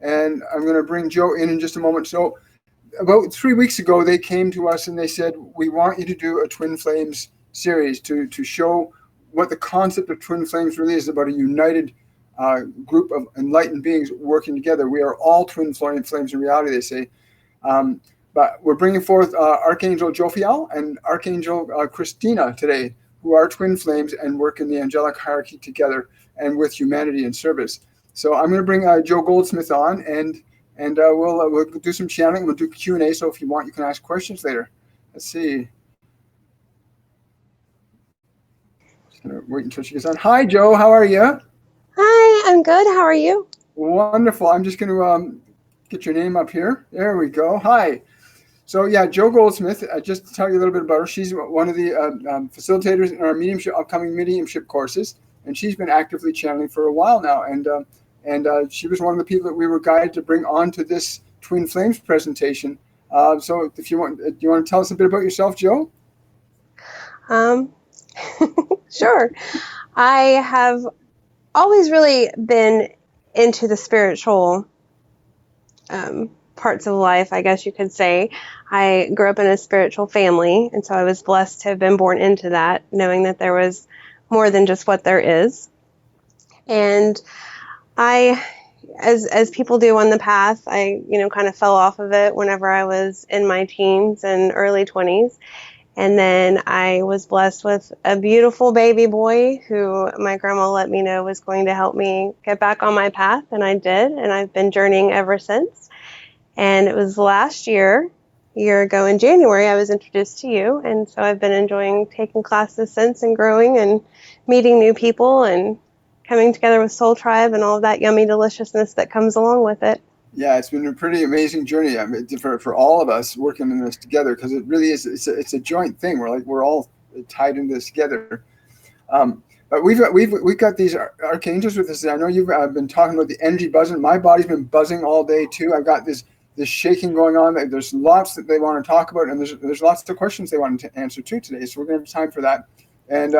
and I'm going to bring Joe in just a moment. So about 3 weeks ago, they came to us and they said, we want you to do a Twin Flames series to show what the concept of Twin Flames really is, about a united group of enlightened beings working together. We are all Twin Flames in reality, they say. But we're bringing forth Archangel Jophiel and Archangel Christina today, who are Twin Flames and work in the angelic hierarchy together and with humanity in service. So I'm going to bring Joe Goldsmith on, and we'll do some channeling. We'll do Q&A, so if you want, you can ask questions later. Let's see. Just going to wait until she gets on. Hi, Joe. How are you? Hi, I'm good. How are you? Wonderful. I'm just going to get your name up here. There we go. Hi. So yeah, Joe Goldsmith, just to tell you a little bit about her, she's one of the facilitators in our upcoming mediumship courses, and she's been actively channeling for a while now. And she was one of the people that we were guided to bring on to this Twin Flames presentation. So if you want, do you want to tell us a bit about yourself, Joe? Sure. I have always really been into the spiritual parts of life, I guess you could say. I grew up in a spiritual family, and so I was blessed to have been born into that, knowing that there was more than just what there is. And I, as people do on the path, I, kind of fell off of it whenever I was in my teens and early 20s. And then I was blessed with a beautiful baby boy who my grandma let me know was going to help me get back on my path, and I did, and I've been journeying ever since. And it was last year, a year ago in January, I was introduced to you, and so I've been enjoying taking classes since and growing and meeting new people and coming together with Soul Tribe and all of that yummy deliciousness that comes along with it. Yeah, it's been a pretty amazing journey. I mean, for all of us working in this together, because it really is. It's a joint thing. We're all tied into this together. But we've got these archangels with us. I know you've been talking about the energy buzzing. My body's been buzzing all day too. I've got this shaking going on. There's lots that they want to talk about, and there's lots of questions they want to answer too today. So we're going to have time for that. And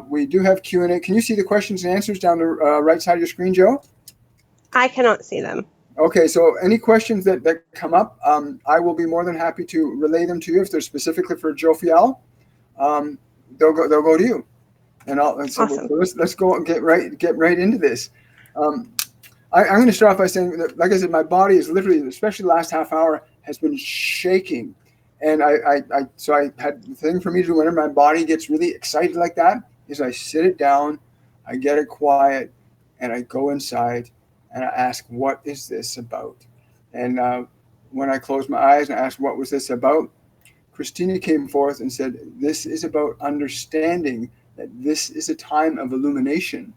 we do have Q&A. Can you see the questions and answers down the right side of your screen, Joe? I cannot see them. Okay, so any questions that come up, I will be more than happy to relay them to you. If they're specifically for Jophiel, they'll go to you. And so awesome. Let's go and get right into this. I'm going to start off by saying that, like I said, my body is literally, especially the last half hour, has been shaking. And so I had the thing for me to do whenever my body gets really excited like that is I sit it down, I get it quiet, and I go inside. And I ask, what is this about? And when I closed my eyes and asked, what was this about? Christina came forth and said, this is about understanding that this is a time of illumination,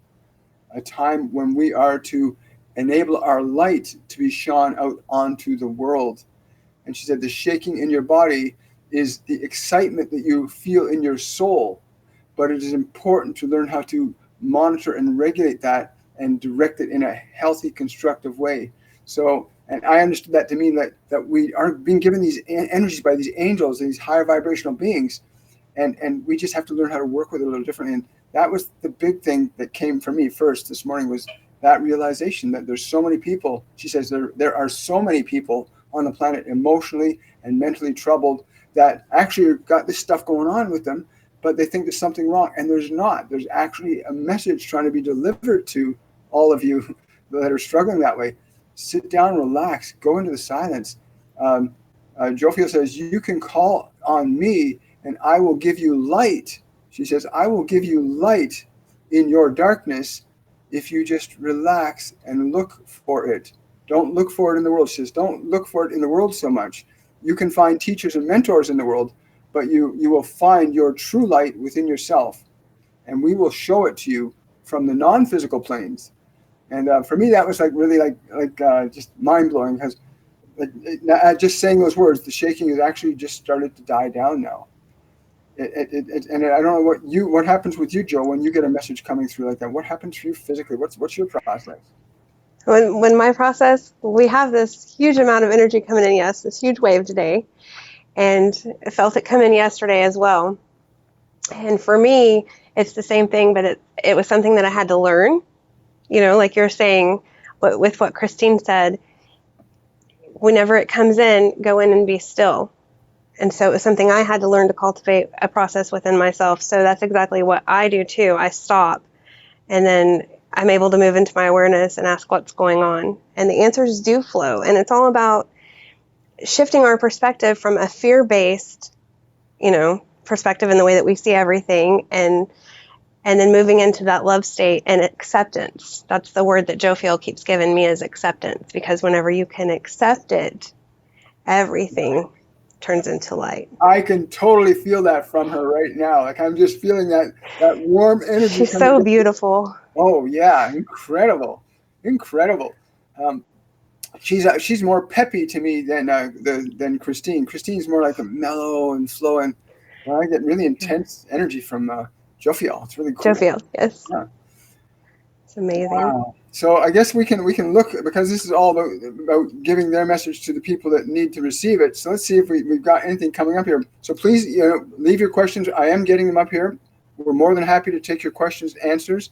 a time when we are to enable our light to be shone out onto the world. And she said, the shaking in your body is the excitement that you feel in your soul, but it is important to learn how to monitor and regulate that and direct it in a healthy, constructive way. So, and I understood that to mean that we are being given these energies by these angels, these higher vibrational beings, and we just have to learn how to work with it a little differently. And that was the big thing that came for me first this morning, was that realization that there's so many people. She says there are so many people on the planet emotionally and mentally troubled that actually got this stuff going on with them, but they think there's something wrong, and there's not. There's actually a message trying to be delivered to all of you that are struggling that way. Sit down, relax, go into the silence. Jophiel says, you can call on me and I will give you light. She says, I will give you light in your darkness if you just relax and look for it. Don't look for it in the world. She says, don't look for it in the world so much. You can find teachers and mentors in the world, but you will find your true light within yourself, and we will show it to you from the non-physical planes. And for me, that was really just mind-blowing, because just saying those words, the shaking has actually just started to die down now. And I don't know what happens with you, Joe, when you get a message coming through like that. What happens for you physically? What's your process? When my process, we have this huge amount of energy coming in, yes, this huge wave today, and I felt it come in yesterday as well. And for me, it's the same thing, but it was something that I had to learn. Like you're saying, with what Christine said, whenever it comes in, go in and be still. And so it was something I had to learn to cultivate a process within myself. So that's exactly what I do too. I stop, and then I'm able to move into my awareness and ask what's going on. And the answers do flow. And it's all about shifting our perspective from a fear-based, perspective in the way that we see everything, and then moving into that love state and acceptance. That's the word that Jophiel keeps giving me, is acceptance, because whenever you can accept it, everything turns into light. I can totally feel that from her right now. Like, I'm just feeling that warm energy. She's so beautiful. Oh yeah, incredible. She's more peppy to me than Christine. Christine's more like a mellow and slow, and I get really intense energy from Jophiel. It's really cool. Jophiel, yes. Yeah. It's amazing. Wow. So I guess we can look, because this is all about giving their message to the people that need to receive it. So let's see if we've got anything coming up here. So please, leave your questions. I am getting them up here. We're more than happy to take your questions, answers.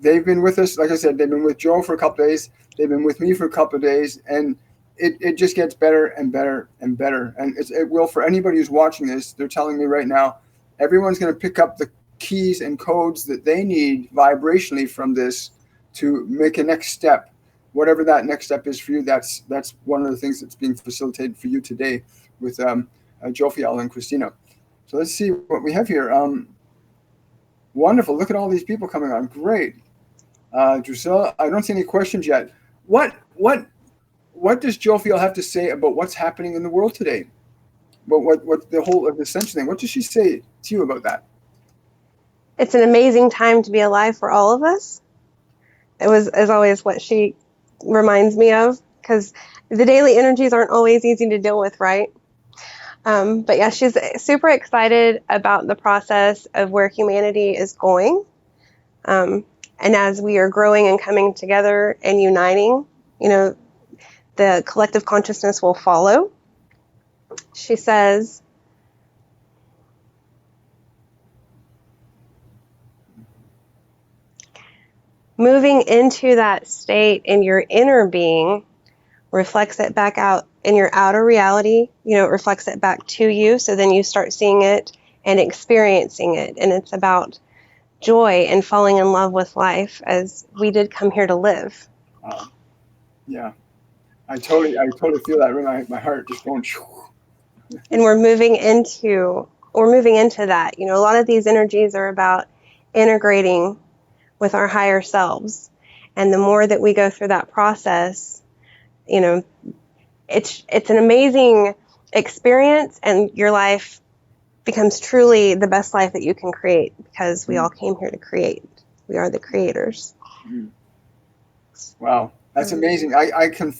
They've been with us, like I said, they've been with Joe for a couple of days. They've been with me for a couple of days, and it just gets better and better and better. And it will for anybody who's watching this. They're telling me right now, everyone's going to pick up the keys and codes that they need vibrationally from this to make a next step, whatever that next step is for you. That's one of the things that's being facilitated for you today with Jophiel and Christina. So let's see what we have here. Wonderful. Look at all these people coming on. Great. Drusilla, I don't see any questions yet. What does Jophiel have to say about what's happening in the world today? But what the whole of the ascension thing? What does she say to you about that? It's an amazing time to be alive for all of us. It was, as always, what she reminds me of, because the daily energies aren't always easy to deal with, right? But yeah, she's super excited about the process of where humanity is going. And as we are growing and coming together and uniting, the collective consciousness will follow. She says, moving into that state in your inner being reflects it back out in your outer reality. It reflects it back to you. So then you start seeing it and experiencing it. And it's about joy and falling in love with life, as we did come here to live. Yeah, I totally feel that. My heart just going. And we're moving into that. A lot of these energies are about integrating with our higher selves. And the more that we go through that process, it's an amazing experience, and your life becomes truly the best life that you can create, because we all came here to create. We are the creators. Wow, that's amazing. I can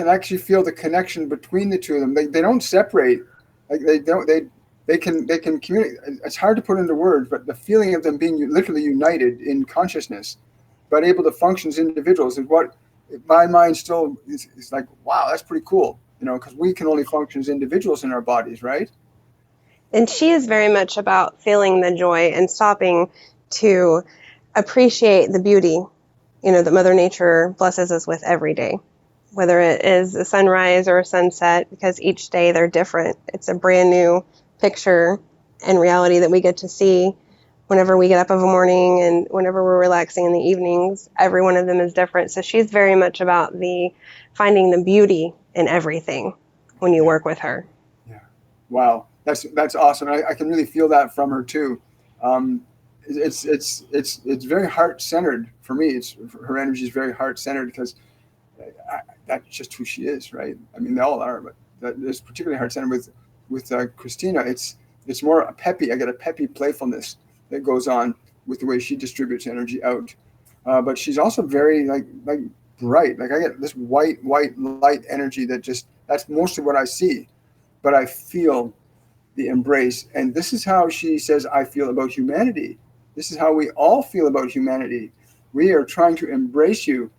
actually feel the connection between the two of them. They don't separate. Like they can communicate. It's hard to put into words, but the feeling of them being literally united in consciousness, but able to function as individuals is what my mind still is like. Wow, that's pretty cool. Because we can only function as individuals in our bodies, right? And she is very much about feeling the joy and stopping to appreciate the beauty, that Mother Nature blesses us with every day, whether it is a sunrise or a sunset, because each day they're different. It's a brand new picture and reality that we get to see whenever we get up of a morning and whenever we're relaxing in the evenings. Every one of them is different. So she's very much about finding the beauty in everything when you work with her. Yeah. Wow. That's awesome. I can really feel that from her too. It's very heart centered for me. Her energy is very heart centered, because that's just who she is, right? I mean, they all are, but it's particularly heart centered with Christina. It's more peppy. I get a peppy playfulness that goes on with the way she distributes energy out. But she's also very like bright. Like I get this white light energy that's mostly what I see, but I feel the embrace. And this is how she says, I feel about humanity. This is how we all feel about humanity. We are trying to embrace you.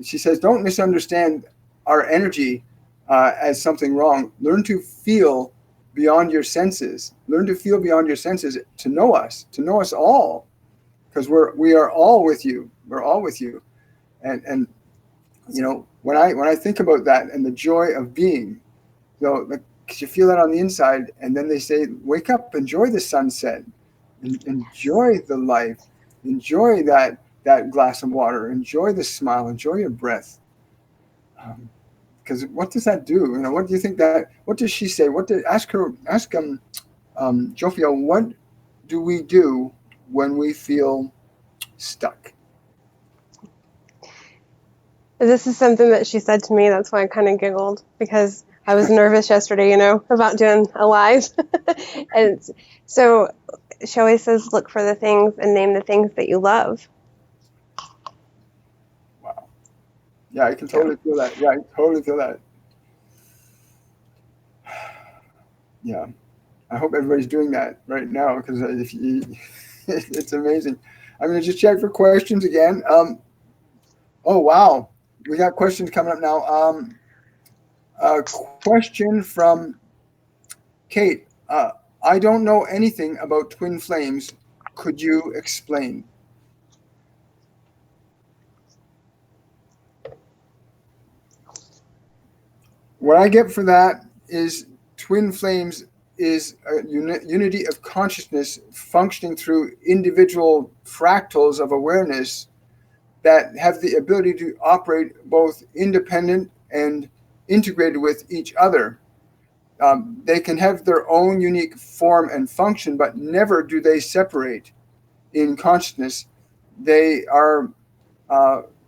She says, don't misunderstand our energy as something wrong. Learn to feel beyond your senses. Learn to feel beyond your senses to know us all. Because we are all with you. We're all with you. And when I think about that and the joy of being, like, 'cause you feel that on the inside, and then they say, wake up, enjoy the sunset, enjoy the life, enjoy that glass of water, enjoy the smile, enjoy your breath. Because what does that do? What do you think what does she say? Ask Jophiel, what do we do when we feel stuck? This is something that she said to me. That's why I kind of giggled, because I was nervous yesterday, about doing a live. And so she always says, look for the things and name the things that you love. Wow. Yeah, I can totally feel that. Yeah, I totally feel that. Yeah. I hope everybody's doing that right now, because it's amazing. I'm going to just check for questions again. Oh, wow. We got questions coming up now. A question from Kate. I don't know anything about twin flames. Could you explain? What I get for that is twin flames is a unity of consciousness functioning through individual fractals of awareness that have the ability to operate both independent and integrated with each other. They can have their own unique form and function, but never do they separate in consciousness. They are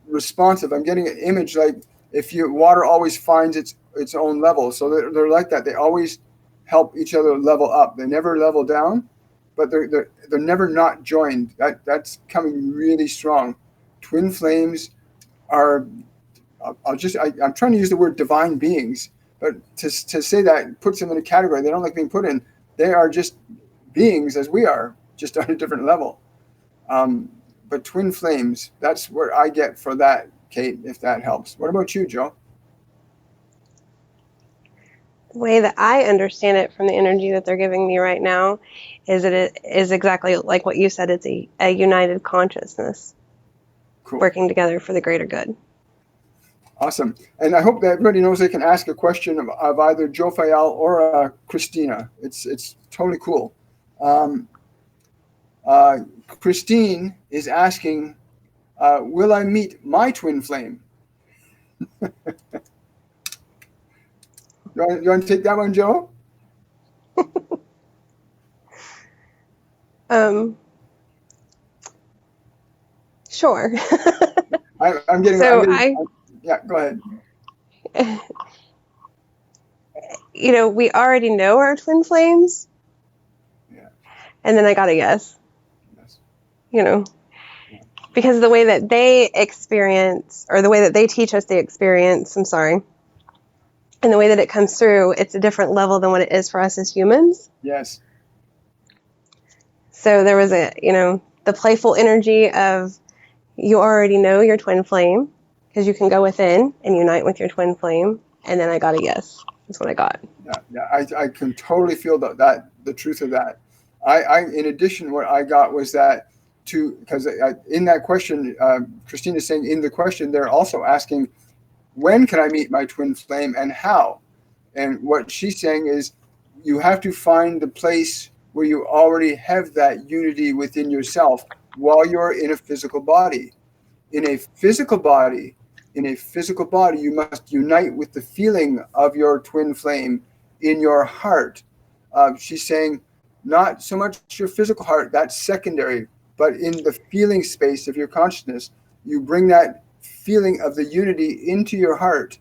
responsive. I'm getting an image like water always finds its own level. So they're like that. They always help each other level up. They never level down, but they're never not joined. That's coming really strong. Twin flames are, I'm trying to use the word divine beings, but to say that puts them in a category they don't like being put in. They are just beings as we are, just on a different level. But twin flames, that's what I get for that, Kate, if that helps. What about you, Joe? The way that I understand it from the energy that they're giving me right now is that it is exactly like what you said. It's a united consciousness. Cool. Working together for the greater good. Awesome. And I hope that everybody knows they can ask a question of either Jophiel or Christina. It's totally cool. Christine is asking, will I meet my twin flame? You want to take that one, Joe? Sure. I'm getting. Yeah, go ahead. We already know our twin flames. Yeah. And then I got a yes. Because the way that they experience, or the way that they teach us the experience, and the way that it comes through, it's a different level than what it is for us as humans. Yes. So there was the playful energy of, you already know your twin flame, because you can go within and unite with your twin flame. And then I got a yes. That's what I got. Yeah. I can totally feel that the truth of that. I in addition, what I got was that because in that question, Christina is saying in the question, they're also asking, when can I meet my twin flame and how? And what she's saying is, you have to find the place where you already have that unity within yourself while you're in a physical body. In a physical body, you must unite with the feeling of your twin flame in your heart. She's saying, not so much your physical heart, that's secondary, but in the feeling space of your consciousness, you bring that feeling of the unity into your heart,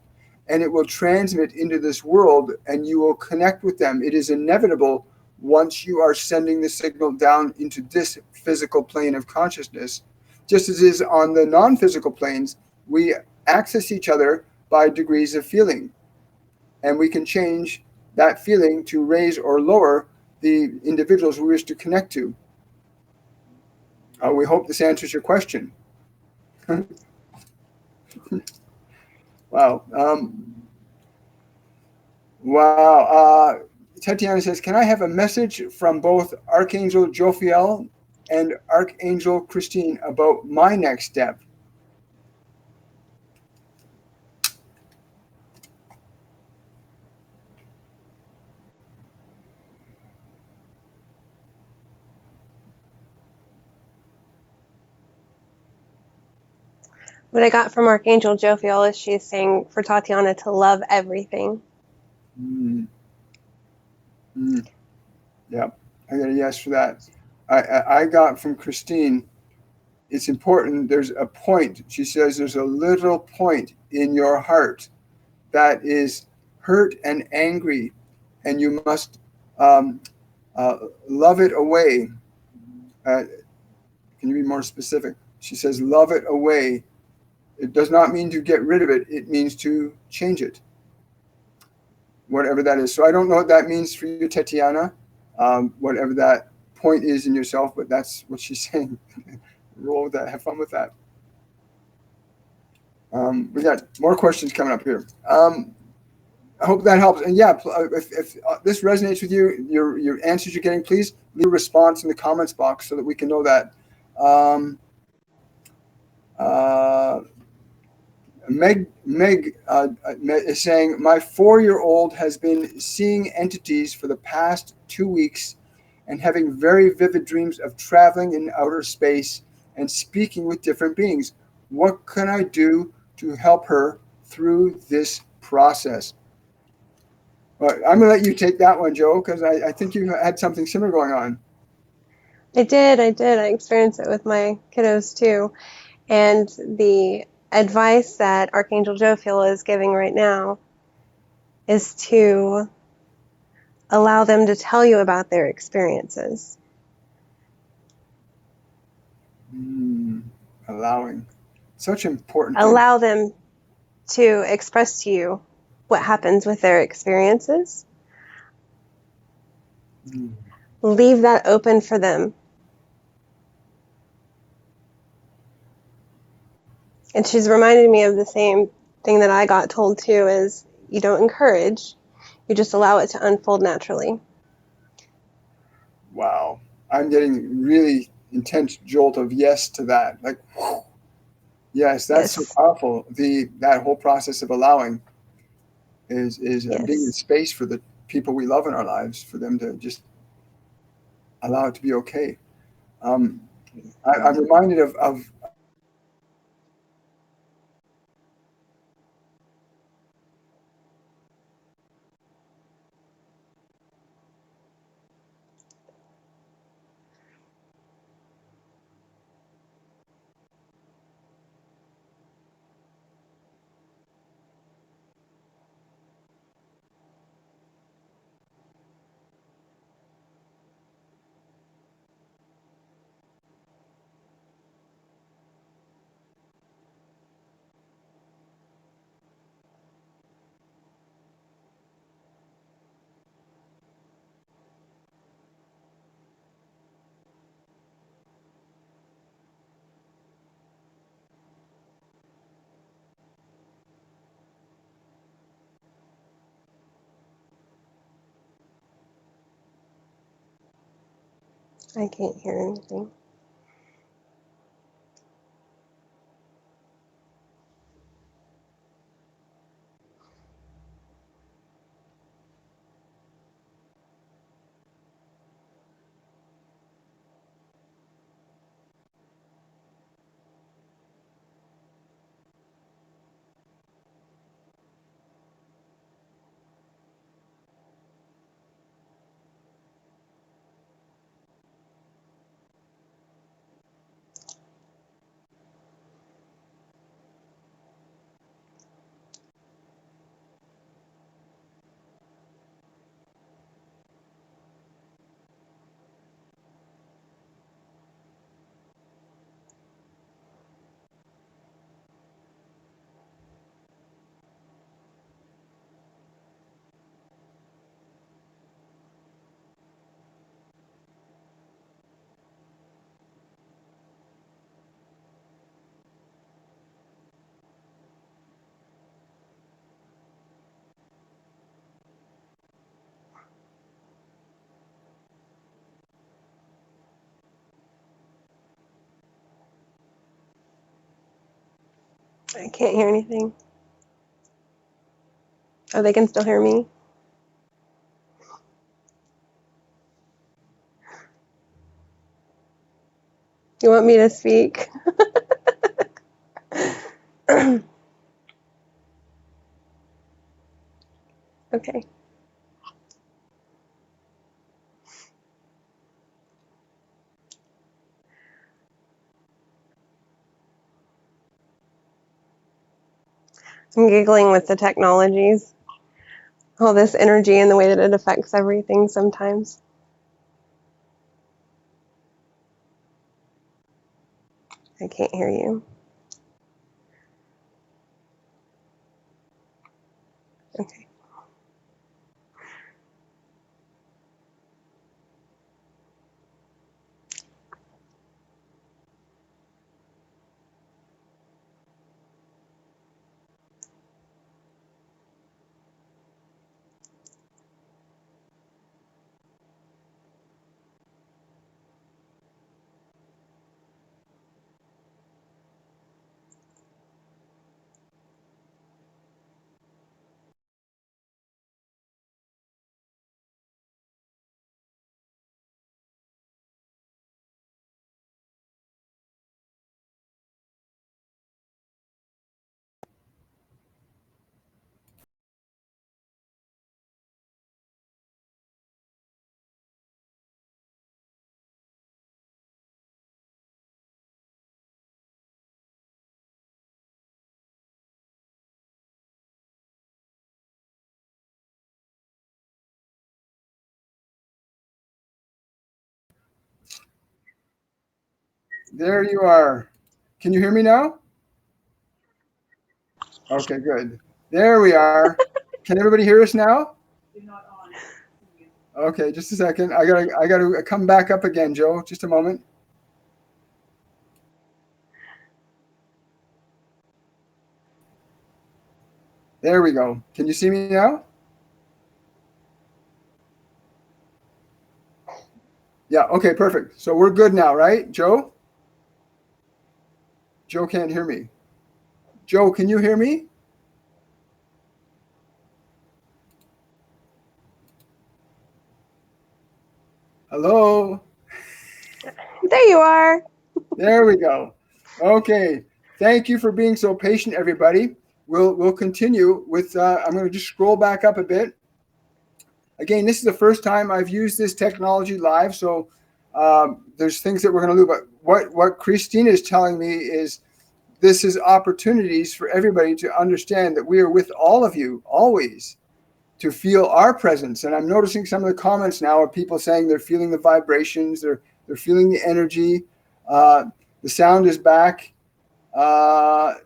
and it will transmit into this world, and you will connect with them. It is inevitable once you are sending the signal down into this physical plane of consciousness. Just as is on the non-physical planes, we access each other by degrees of feeling, and we can change that feeling to raise or lower the individuals we wish to connect to. We hope this answers your question. Wow. Wow. Tetyana says, can I have a message from both Archangel Jophiel and Archangel Christine about my next step? What I got from Archangel Jophiel is she's saying for Tetyana to love everything. Mm. Mm. Yeah, I got a yes for that. I got from Christine, it's important. There's a point. She says there's a little point in your heart that is hurt and angry, and you must um, love it away. Uh, can you be more specific? She says, love it away. It does not mean to get rid of it. It means to change it, whatever that is. So I don't know what that means for you, Tetyana, whatever that point is in yourself, but that's what she's saying. Roll with that. Have fun with that. We got more questions coming up here. I hope that helps. And yeah, if this resonates with you, your answers you're getting, please leave a response in the comments box so that we can know that. Uh, Meg is saying, my 4-year-old has been seeing entities for the past 2 weeks and having very vivid dreams of traveling in outer space and speaking with different beings. What can I do to help her through this process? Well, I'm going to let you take that one, Joe, because I think you had something similar going on. I did. I experienced it with my kiddos too. And the advice that Archangel Jophiel is giving right now is to allow them to tell you about their experiences. Allowing. Such an important thing. Allow them to express to you what happens with their experiences. Leave that open for them. And she's reminded me of the same thing that I got told too, is you don't encourage, you just allow it to unfold naturally. Wow. I'm getting really intense jolt of yes to that. Like, whew. Yes, that's so powerful. That whole process of allowing is being in space for the people we love in our lives, for them to just allow it to be okay. I'm reminded of I can't hear anything. I can't hear anything. Oh, they can still hear me? You want me to speak? Okay. I'm giggling with the technologies, all this energy and the way that it affects everything sometimes. I can't hear you. Okay. There you are. Can you hear me now? Okay, good. There we are. Can everybody hear us now? Okay, just a second. I gotta come back up again, Joe. Just a moment. There we go. Can you see me now? Yeah, okay, perfect. So we're good now, right, Joe? Joe can't hear me. Joe, can you hear me? Hello? There you are. There we go. Okay. Thank you for being so patient, everybody. We'll continue with, I'm going to just scroll back up a bit. Again, this is the first time I've used this technology live, so there's things that we're going to do. But what Christina is telling me is this is opportunities for everybody to understand that we are with all of you always, to feel our presence. And I'm noticing some of the comments now of people saying they're feeling the vibrations, they're feeling the energy. The sound is back. That's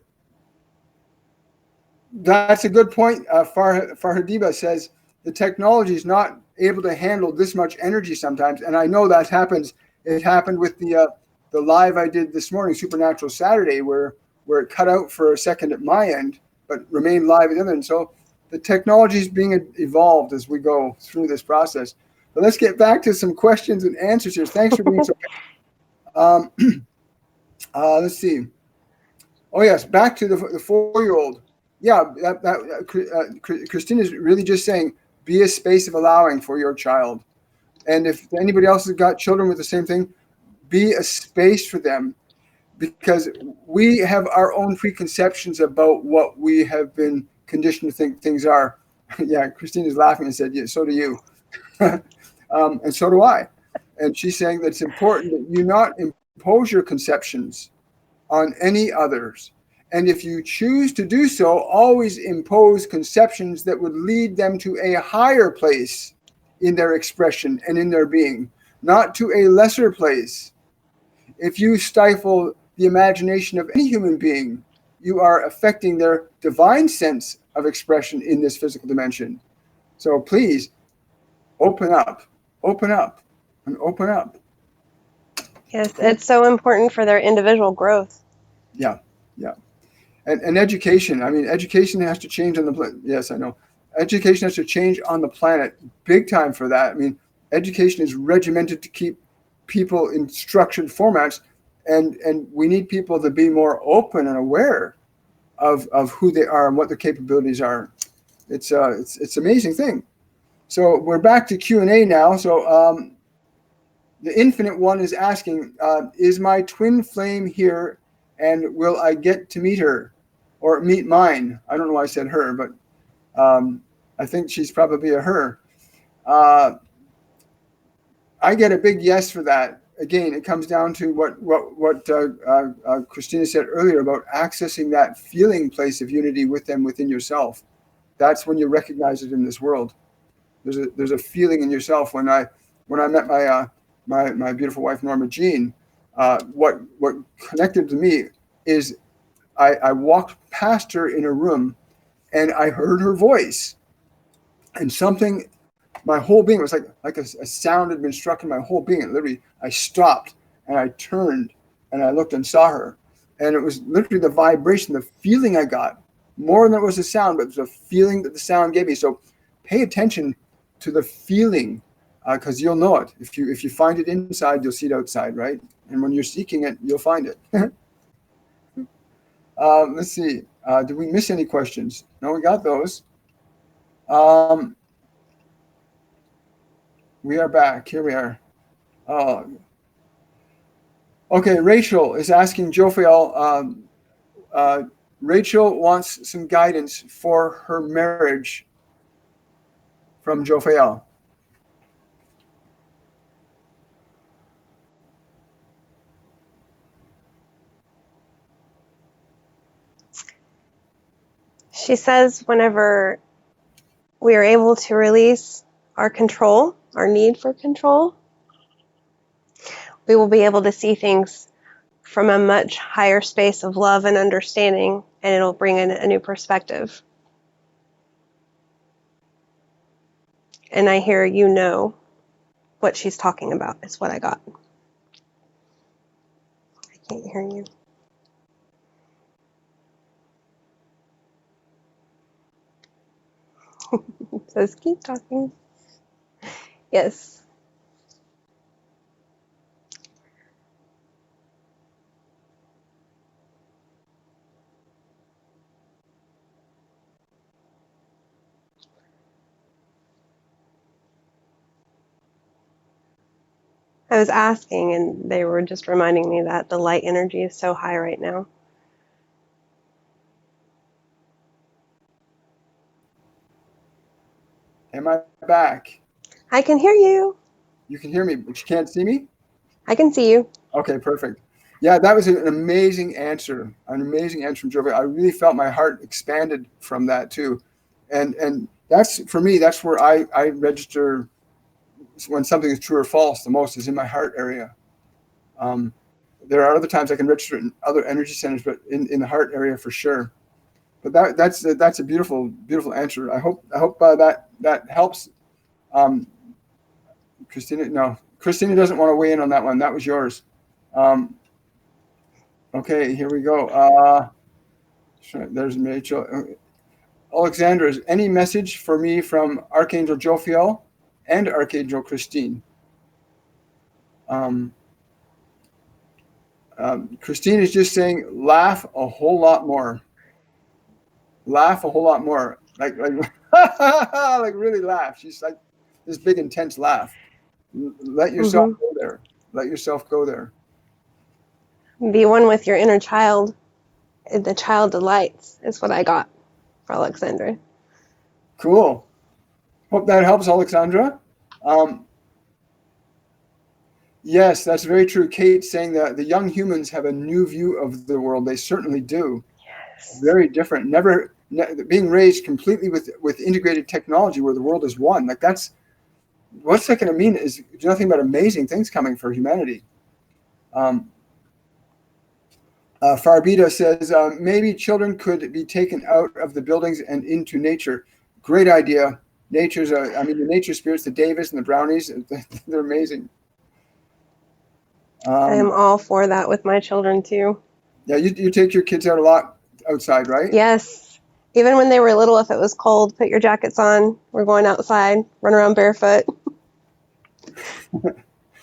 a good point. Farhadiba says the technology is not able to handle this much energy sometimes, and I know that happens. It happened with the live I did this morning, Supernatural Saturday, where it cut out for a second at my end, but remained live at the other end. So the technology is being evolved as we go through this process. But let's get back to some questions and answers here. Thanks for being so. Let's see. Oh yes, back to the 4-year-old. Yeah, Christina is really just saying, be a space of allowing for your child. And if anybody else has got children with the same thing, be a space for them, because we have our own preconceptions about what we have been conditioned to think things are. Yeah, Christina's laughing and said, yeah, so do you. And so do I. And she's saying that it's important that you not impose your conceptions on any others. And if you choose to do so, always impose conceptions that would lead them to a higher place in their expression and in their being, not to a lesser place. If you stifle the imagination of any human being, you are affecting their divine sense of expression in this physical dimension. So please open up, and open up. Yes, it's so important for their individual growth. Yeah. And education. I mean, education has to change on the planet. Yes, I know. Education has to change on the planet big time for that. I mean, education is regimented to keep people in structured formats, and we need people to be more open and aware of who they are and what their capabilities are. It's an amazing thing. So we're back to Q&A now. So the Infinite One is asking, is my twin flame here, and will I get to meet her or meet mine? I don't know why I said her, but I think she's probably a her. I get a big yes for that. Again, it comes down to what Christina said earlier about accessing that feeling place of unity with them within yourself. That's when you recognize it in this world. There's a feeling in yourself. When I met my beautiful wife Norma Jean, what connected to me is I walked past her in a room, and I heard her voice, and something. My whole being was like a sound had been struck in my whole being. And literally, I stopped and I turned and I looked and saw her. And it was literally the vibration, the feeling I got, more than it was a sound, but it was a feeling that the sound gave me. So pay attention to the feeling, because you'll know it. If you find it inside, you'll see it outside, right? And when you're seeking it, you'll find it. Let's see. Did we miss any questions? No, we got those. We are back. Here we are. Okay, Rachel is asking Jophiel. Rachel wants some guidance for her marriage from Jophiel. She says whenever we are able to release our control, our need for control, we will be able to see things from a much higher space of love and understanding, and it'll bring in a new perspective. And I hear what she's talking about is what I got. I can't hear you. It says keep talking. Yes. I was asking, and they were just reminding me that the light energy is so high right now. Am I back? I can hear you. You can hear me, but you can't see me? I can see you. Okay, perfect. Yeah, that was an amazing answer. An amazing answer from Jophiel. I really felt my heart expanded from that too. And that's, for me, that's where I register when something is true or false the most, is in my heart area. There are other times I can register in other energy centers, but in the heart area for sure. But that's a beautiful answer. I hope that helps. Christina, no, Christina doesn't want to weigh in on that one. That was yours. Okay, here we go. There's Rachel. Alexandra, is any message for me from Archangel Jophiel and Archangel Christine? Christine is just saying, laugh a whole lot more. Laugh a whole lot more. Like like really laugh. She's like this big intense laugh. Let yourself go there. Let yourself go there. Be one with your inner child. The child delights is what I got for Alexandra. Cool. Hope that helps, Alexandra. Yes, that's very true. Kate saying that the young humans have a new view of the world. They certainly do. Yes. Very different. Being raised completely with integrated technology where the world is one. Like what's that going to mean? Is nothing but amazing things coming for humanity. Farbita says, maybe children could be taken out of the buildings and into nature. Great idea. The nature spirits, the Davis and the Brownies, they're amazing. I am all for that with my children too. Yeah, you take your kids out a lot outside, right? Yes. Even when they were little, if it was cold, put your jackets on. We're going outside, run around barefoot.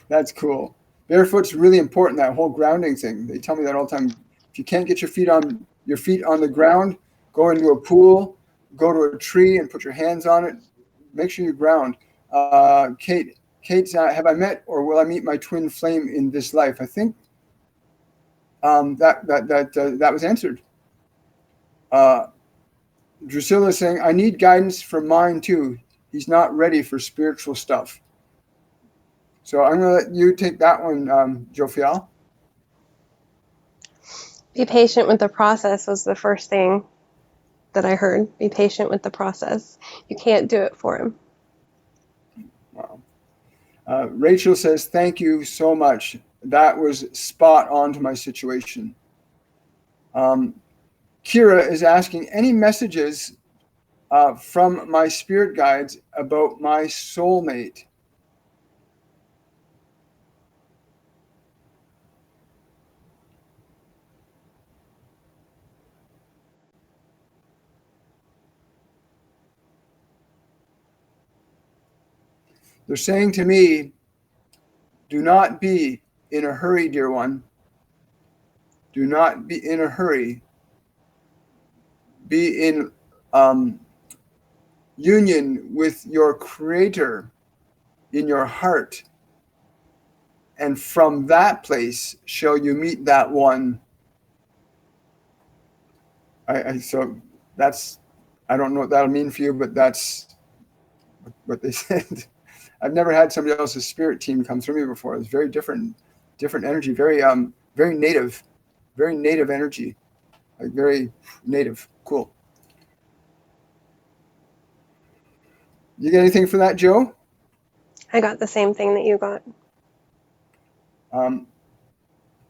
That's cool. Barefoot's really important, that whole grounding thing. They tell me that all the time. If you can't get your feet on the ground, go into a pool, go to a tree and put your hands on it. Make sure you ground. Kate's have I met or will I meet my twin flame in this life? I think that was answered. Drusilla is saying, I need guidance from mine too. He's not ready for spiritual stuff. So I'm going to let you take that one, Jophiel. Be patient with the process was the first thing that I heard. Be patient with the process. You can't do it for him. Wow. Rachel says, thank you so much. That was spot on to my situation. Kira is asking, any messages from my spirit guides about my soulmate? They're saying to me, do not be in a hurry, dear one. Do not be in a hurry. Be in union with your Creator in your heart. And from that place shall you meet that one. So that's, I don't know what that'll mean for you, but that's what they said. I've never had somebody else's spirit team come through me before. It's very different energy, very native energy, like very native. Cool. You get anything from that, Joe? I got the same thing that you got.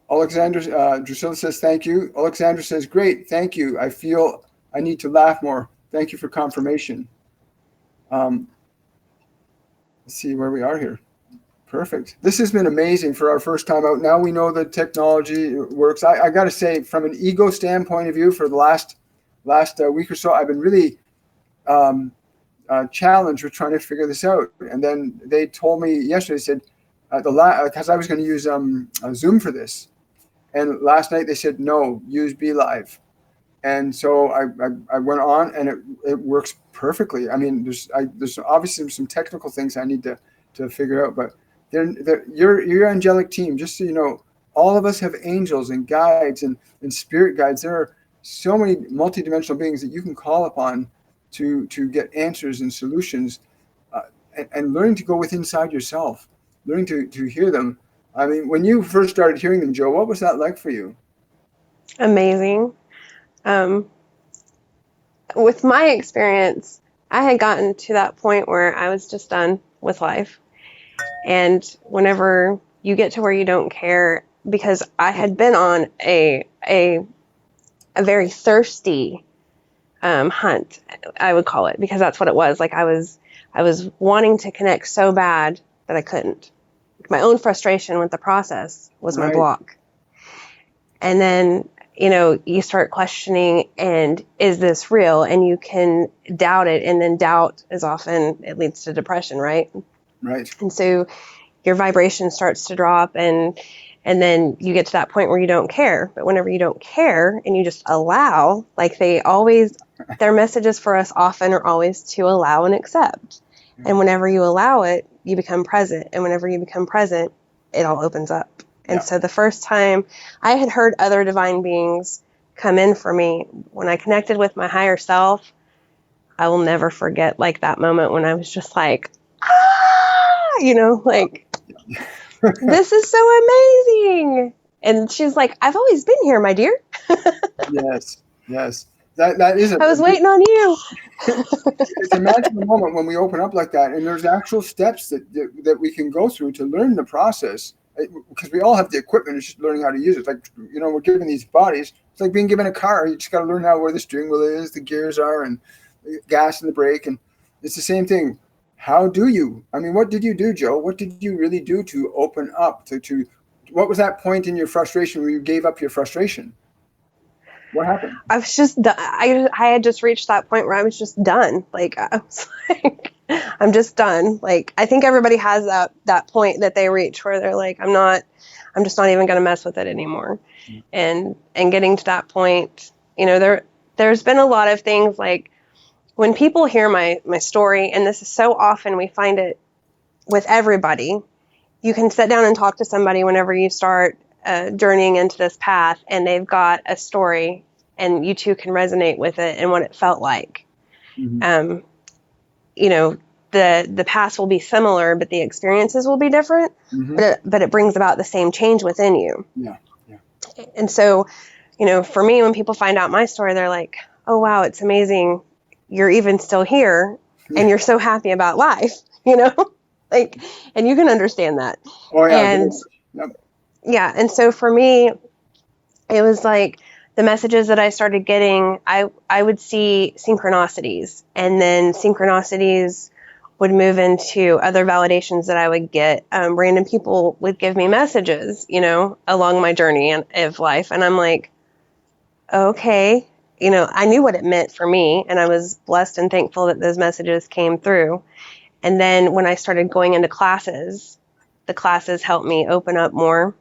Alexander Drusilla says, thank you. Alexander says, great, thank you. I feel I need to laugh more. Thank you for confirmation. Let's see where we are here. Perfect. This has been amazing for our first time out. Now we know the technology works. I got to say, from an ego standpoint of view, for the last week or so, I've been really challenged with trying to figure this out. And then they told me yesterday, they said, because I was going to use Zoom for this. And last night they said, no, use Be Live. And so I went on, and it works perfectly. I mean, there's obviously some technical things I need to figure out, but your angelic team, just so you know, all of us have angels and guides and spirit guides. There are so many multidimensional beings that you can call upon to get answers and solutions, and learning to go within inside yourself, learning to hear them. I mean, when you first started hearing them, Joe, what was that like for you? Amazing. With my experience, I had gotten to that point where I was just done with life. And whenever you get to where you don't care, because I had been on a very thirsty hunt, I would call it, because that's what it was. Like I was wanting to connect so bad that I couldn't. My own frustration with the process was my block. And then, you start questioning, and is this real? And you can doubt it. And then doubt is often, it leads to depression, right? Right. And so your vibration starts to drop, and then you get to that point where you don't care. But whenever you don't care and you just allow, like their messages for us often are always to allow and accept. And whenever you allow it, you become present. And whenever you become present, it all opens up. And so the first time I had heard other divine beings come in for me, when I connected with my higher self, I will never forget like that moment when I was just like, this is so amazing. And she's like, I've always been here, my dear. Yes. That is. I was waiting on you. It's a magical moment when we open up like that, and there's actual steps that we can go through to learn the process. Because we all have the equipment, it's just learning how to use it. It's like, we're given these bodies. It's like being given a car. You just got to learn where the steering wheel is, the gears are, and the gas and the brake. And it's the same thing. How do you? I mean, what did you do, Joe? What did you really do to open up? To what was that point in your frustration where you gave up your frustration? What happened? I was just done. I had just reached that point where I was just done. Like, I was like, I'm just done. Like, I think everybody has that point that they reach where they're like, I'm just not even going to mess with it anymore. And getting to that point, there's been a lot of things like when people hear my story, and this is so often we find it with everybody. You can sit down and talk to somebody whenever you start journeying into this path, and they've got a story, and you two can resonate with it and what it felt like. Mm-hmm. You know, the past will be similar, but the experiences will be different. Mm-hmm. But it brings about the same change within you. Yeah. Yeah. And so, you know, for me, when people find out my story, they're like, "Oh wow, it's amazing. You're even still here, and you're so happy about life." You know, like, and you can understand that. Oh yeah. Very And much. Yep. yeah, and so for me, it was like the messages that I started getting, I would see synchronicities, and then synchronicities would move into other validations that I would get. Random people would give me messages, you know, along my journey of life, and I'm like, okay, you know, I knew what it meant for me, and I was blessed and thankful that those messages came through. And then when I started going into classes, the classes helped me open up more.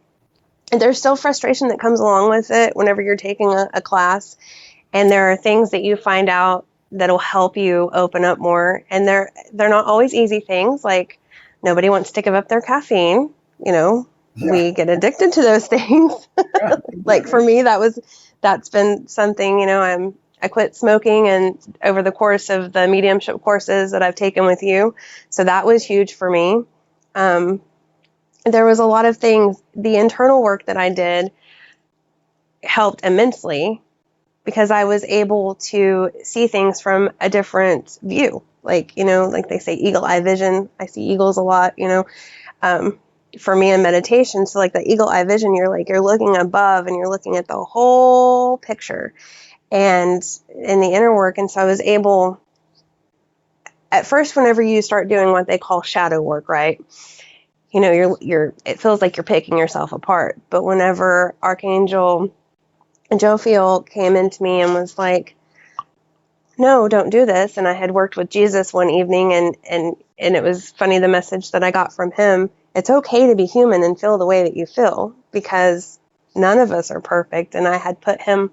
And there's still frustration that comes along with it whenever you're taking a class, and there are things that you find out that'll help you open up more, and they're not always easy things. Like, nobody wants to give up their caffeine, you know. Yeah. We get addicted to those things. Yeah. Like for me, that's been something, you know. I quit smoking, and over the course of the mediumship courses that I've taken with you, so that was huge for me. There was a lot of things. The internal work that I did helped immensely, because I was able to see things from a different view. Like, you know, like they say, eagle eye vision. I see eagles a lot, you know, for me in meditation. So like the eagle eye vision, you're looking above, and you're looking at the whole picture and in the inner work. And so I was able, at first, whenever you start doing what they call shadow work, right? You know, it feels like you're picking yourself apart. But whenever Archangel Jophiel came into me and was like, no, don't do this. And I had worked with Jesus one evening, and it was funny, the message that I got from him. It's okay to be human and feel the way that you feel, because none of us are perfect. And I had put him,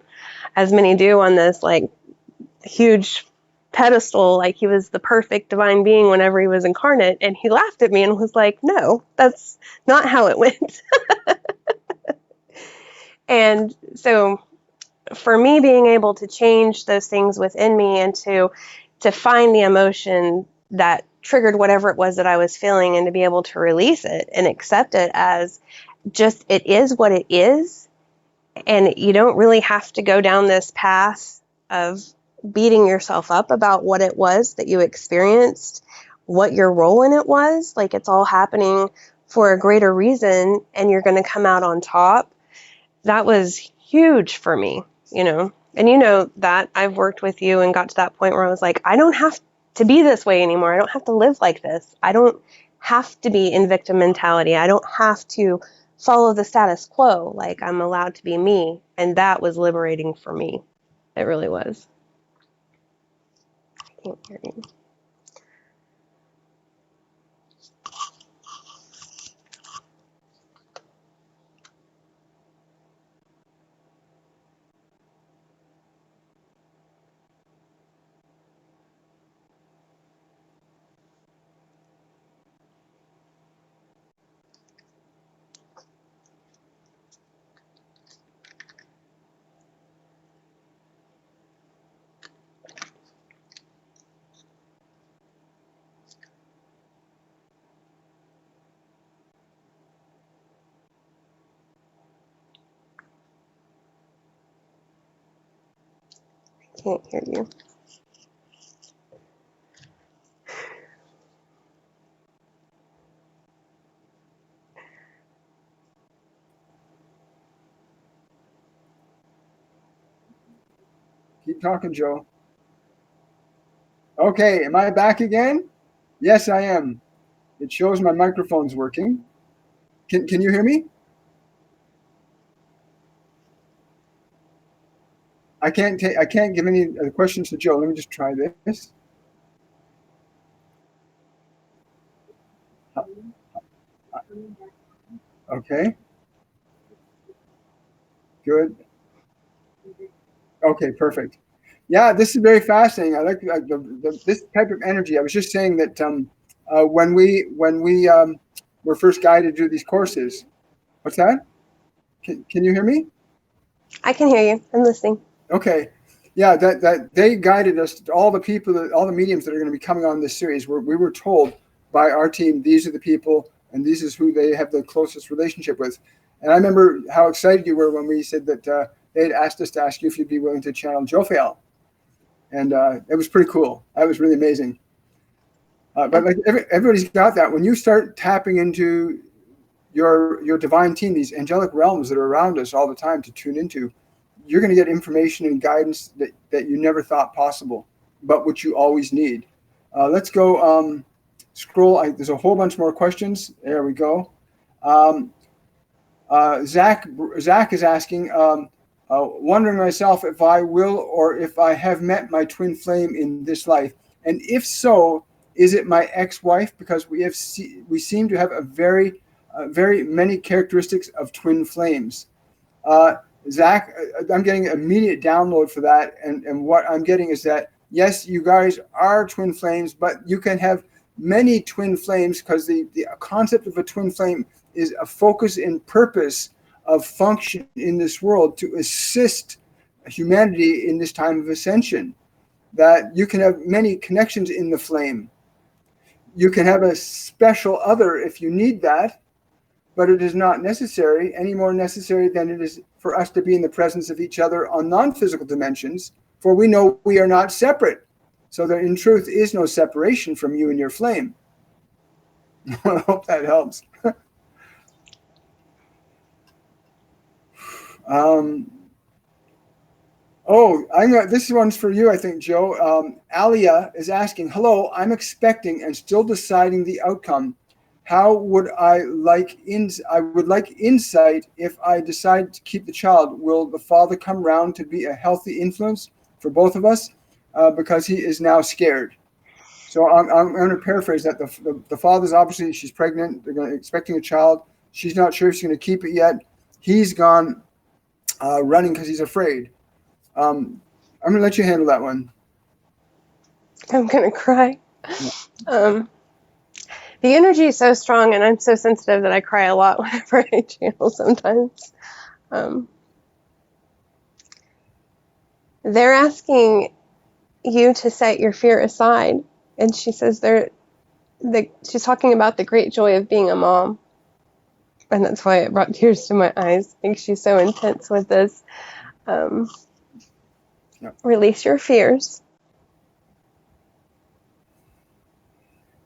as many do, on this like huge pedestal, like he was the perfect divine being whenever he was incarnate. And he laughed at me and was like, no, that's not how it went. And so for me, being able to change those things within me, and to find the emotion that triggered whatever it was that I was feeling, and to be able to release it and accept it as just, it is what it is. And you don't really have to go down this path of beating yourself up about what it was that you experienced, what your role in it was. Like, it's all happening for a greater reason, and you're going to come out on top. That was huge for me, you know. And you know that I've worked with you and got to that point where I was like, I don't have to be this way anymore. I don't have to live like this. I don't have to be in victim mentality. I don't have to follow the status quo. Like, I'm allowed to be me. And that was liberating for me. It really was. I can't hear you. I can't hear you. Keep talking, Joe. Okay, am I back again? Yes, I am. It shows my microphone's working. Can you hear me? I can't give any questions to Joe. Let me just try this. Okay. Good. Okay, perfect. Yeah, this is very fascinating. I like this type of energy. I was just saying that when we were first guided to do these courses. What's that? Can you hear me? I can hear you. I'm listening. Okay. Yeah, that they guided us, all the people, all the mediums that are going to be coming on this series. We were told by our team, these are the people, and this is who they have the closest relationship with. And I remember how excited you were when we said that they had asked us to ask you if you'd be willing to channel Jophiel, and it was pretty cool. That was really amazing. But like everybody's got that. When you start tapping into your divine team, these angelic realms that are around us all the time to tune into, you're going to get information and guidance that you never thought possible, but which you always need. Let's go scroll. There's a whole bunch more questions. There we go. Zach is asking, wondering myself if I will or if I have met my twin flame in this life, and if so, is it my ex-wife? Because we seem to have a very many characteristics of twin flames. Zach, I'm getting an immediate download for that, and what I'm getting is that yes, you guys are twin flames, but you can have many twin flames, because the concept of a twin flame is a focus and purpose of function in this world to assist humanity in this time of ascension. That you can have many connections in the flame. You can have a special other if you need that, but it is not necessary, any more necessary than it is for us to be in the presence of each other on non-physical dimensions, for we know we are not separate. So there in truth is no separation from you and your flame. I hope that helps. This one's for you, I think, Joe. Alia is asking, hello, I'm expecting and still deciding the outcome. How would I like insight if I decide to keep the child? Will the father come round to be a healthy influence for both of us? Because he is now scared. So I'm going to paraphrase that. The father's obviously, she's pregnant. They're expecting a child. She's not sure if she's going to keep it yet. He's gone running because he's afraid. I'm going to let you handle that one. I'm going to cry. Yeah. The energy is so strong, and I'm so sensitive that I cry a lot whenever I channel sometimes. They're asking you to set your fear aside. And she says she's talking about the great joy of being a mom. And that's why it brought tears to my eyes. I think she's so intense with this. Release your fears.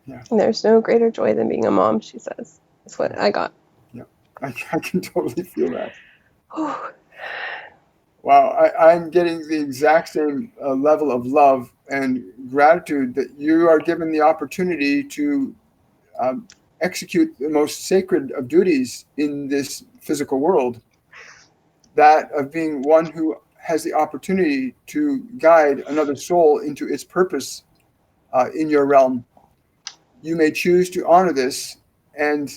Yeah. And there's no greater joy than being a mom, she says. That's what I got. Yeah, I can totally feel that. Wow, I'm getting the exact same level of love and gratitude that you are given the opportunity to execute the most sacred of duties in this physical world, that of being one who has the opportunity to guide another soul into its purpose in your realm. You may choose to honor this and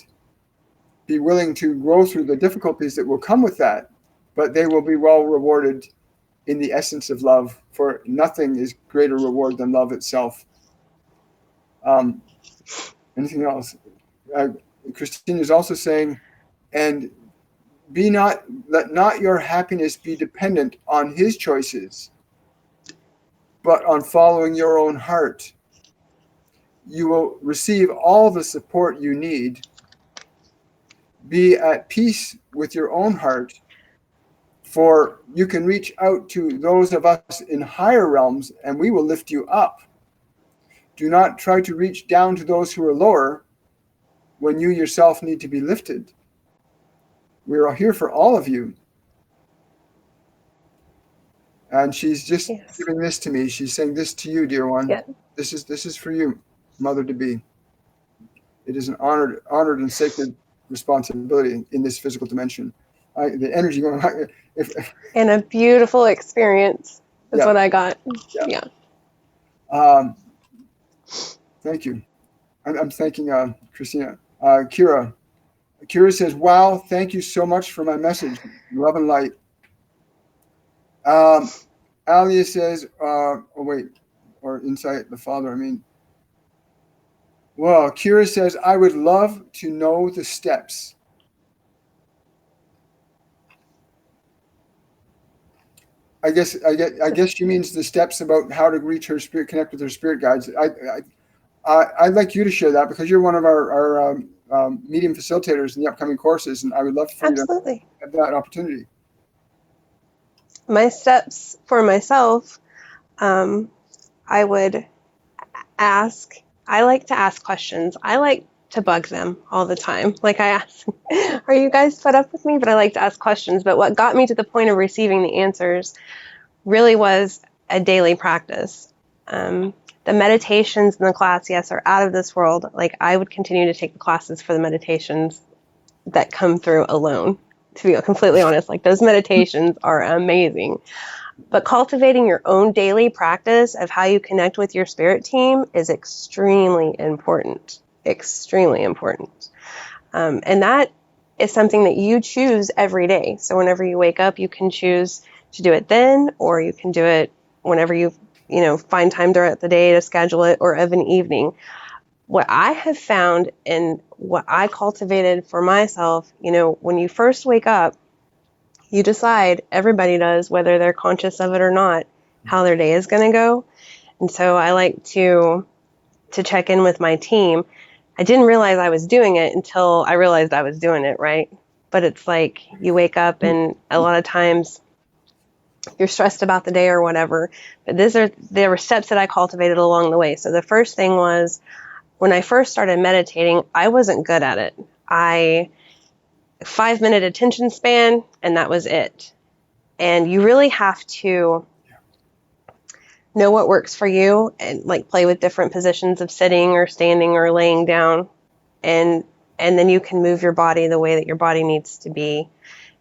be willing to grow through the difficulties that will come with that, but they will be well rewarded in the essence of love, for nothing is greater reward than love itself. Anything else? Christina is also saying, and let not your happiness be dependent on his choices, but on following your own heart. You will receive all the support you need. Be at peace with your own heart, for you can reach out to those of us in higher realms, and we will lift you up. Do not try to reach down to those who are lower when you yourself need to be lifted. We are here for all of you. And she's just giving this to me. She's saying this to you, dear one. Yeah. This is for you, mother to be. It is an honored and sacred responsibility in this physical dimension. The energy going on. And a beautiful experience is what I got. Yeah. Thank you. I'm thanking Christina. Kira says, wow, thank you so much for my message. Love and light. Alia says, insight the father, Well, Kira says, I would love to know the steps. I guess she means the steps about how to reach her spirit, connect with her spirit guides. I'd like you to share that because you're one of our medium facilitators in the upcoming courses, and I would love for you to have that opportunity. My steps for myself, I would ask. I like to ask questions. I like to bug them all the time. Like I ask, are you guys fed up with me? But I like to ask questions. But what got me to the point of receiving the answers really was a daily practice. The meditations in the class, yes, are out of this world. Like I would continue to take the classes for the meditations that come through alone, to be completely honest. Like those meditations are amazing. But cultivating your own daily practice of how you connect with your spirit team is extremely important. Extremely important. And that is something that you choose every day. So whenever you wake up, you can choose to do it then, or you can do it whenever you find time throughout the day to schedule it, or of an evening. What I have found and what I cultivated for myself, when you first wake up, you decide, everybody does, whether they're conscious of it or not, how their day is going to go. And so I like to check in with my team. I didn't realize I was doing it until I realized I was doing it, right? But it's like you wake up and a lot of times you're stressed about the day or whatever. But there were steps that I cultivated along the way. So the first thing was, when I first started meditating, I wasn't good at it. 5-minute attention span, and that was it. And you really have to know what works for you and like play with different positions of sitting or standing or laying down. And then you can move your body the way that your body needs to be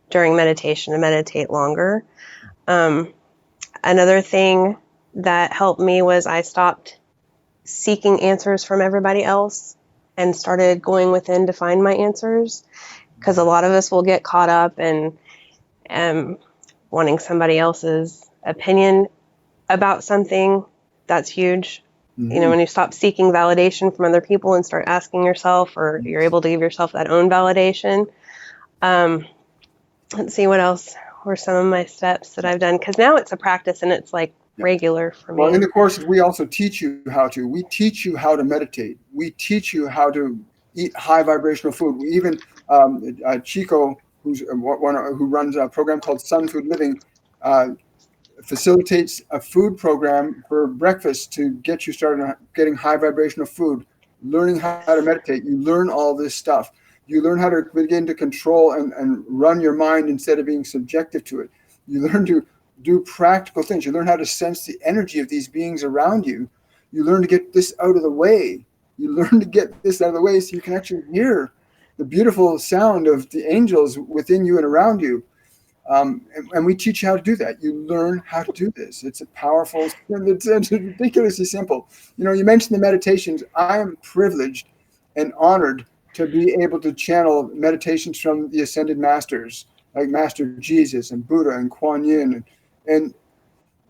during meditation to meditate longer. Another thing that helped me was I stopped seeking answers from everybody else and started going within to find my answers. Because a lot of us will get caught up in wanting somebody else's opinion about something. That's huge. Mm-hmm. When you stop seeking validation from other people and start asking yourself, or you're able to give yourself that own validation. Let's see, what else were some of my steps that I've done? Because now it's a practice and it's like regular for me. Well, in the courses, we also teach you how to. We teach you how to meditate. We teach you how to eat high vibrational food. We even Chico, who runs a program called Sun Food Living, facilitates a food program for breakfast to get you started on getting high vibrational food, learning how to meditate. You learn all this stuff. You learn how to begin to control and run your mind instead of being subjective to it. You learn to do practical things. You learn how to sense the energy of these beings around you. You learn to get this out of the way. You learn to get this out of the way so you can actually hear the beautiful sound of the angels within you and around you. And we teach you how to do that. You learn how to do this. It's a powerful, it's ridiculously simple. You mentioned the meditations. I am privileged and honored to be able to channel meditations from the ascended masters, like Master Jesus and Buddha and Kuan Yin. And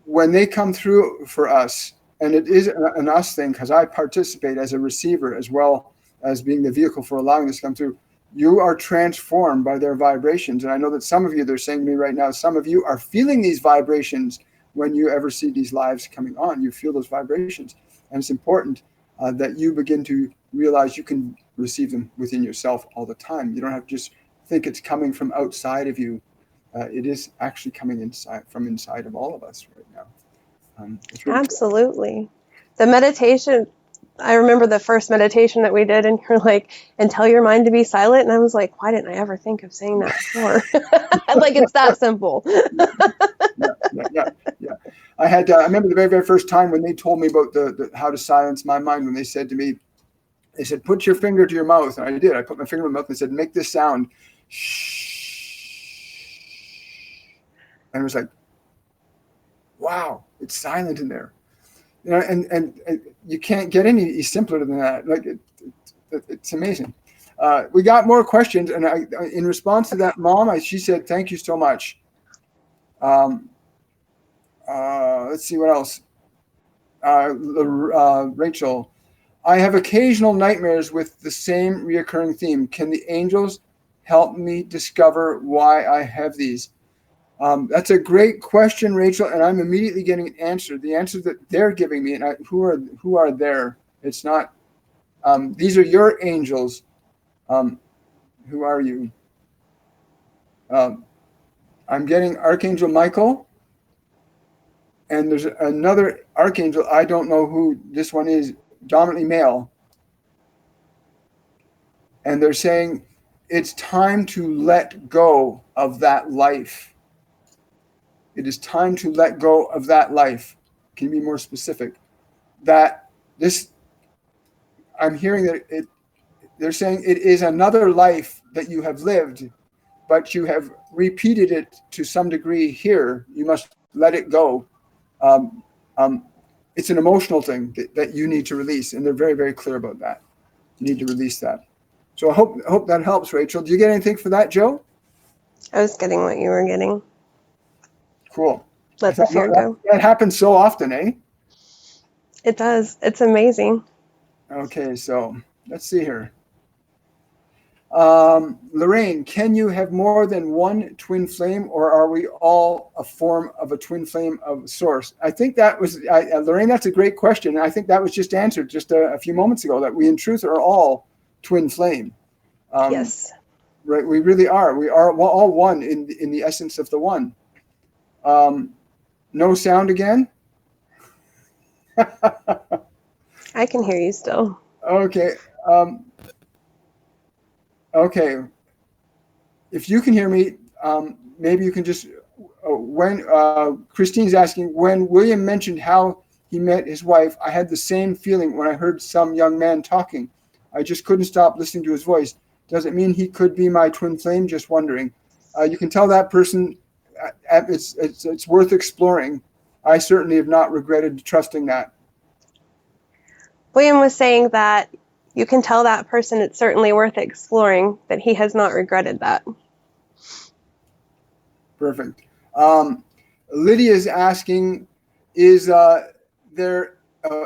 when they come through for us, and it is an us thing because I participate as a receiver as well as being the vehicle for allowing this to come through, you are transformed by their vibrations. And I know that some of you, they're saying to me right now, some of you are feeling these vibrations when you ever see these lives coming on. You feel those vibrations. And it's important that you begin to realize you can receive them within yourself all the time. You don't have to just think it's coming from outside of you. It is actually coming from inside of all of us right now. Really Absolutely. The meditation, I remember the first meditation that we did, and you're like, and tell your mind to be silent. And I was like, why didn't I ever think of saying that before? Like, it's that simple. Yeah. I remember the very, very first time when they told me about the how to silence my mind, when they said to me, they said, put your finger to your mouth. And I did. I put my finger in my mouth and said, make this sound. And it was like, wow, it's silent in there. And you can't get any simpler than that. Like it's amazing. We got more questions, and in response to that, Mom, she said, "Thank you so much." Let's see what else. Rachel, I have occasional nightmares with the same reoccurring theme. Can the angels help me discover why I have these? That's a great question, Rachel, and I'm immediately getting an answer. The answer that they're giving me, and who are there? It's not. These are your angels. Who are you? I'm getting Archangel Michael, and there's another archangel. I don't know who this one is. Dominantly male, and they're saying it's time to let go of that life. It is time to let go of that life. Can you be more specific? That this, I'm hearing that they're saying it is another life that you have lived, but you have repeated it to some degree here. You must let it go. It's an emotional thing that you need to release, and they're very, very clear about that. You need to release that. So I hope that helps, Rachel. Do you get anything for that, Joe? I was getting what you were getting. Cool. Let the fear go. That happens so often, eh? It does. It's amazing. Okay, so let's see here. Lorraine, can you have more than one twin flame, or are we all a form of a twin flame of source? I think that was, Lorraine, that's a great question. I think that was just answered just a few moments ago, that we in truth are all twin flame. Yes. Right, we really are. We are all one in the essence of the one. No sound again? I can hear you still. Okay. Okay. If you can hear me, maybe you can just, when Christine's asking, when William mentioned how he met his wife, I had the same feeling when I heard some young man talking. I just couldn't stop listening to his voice. Does it mean he could be my twin flame? Just wondering. You can tell that person it's worth exploring. I certainly have not regretted trusting that. William was saying that you can tell that person it's certainly worth exploring, that he has not regretted that. Perfect. Lydia's asking, is there,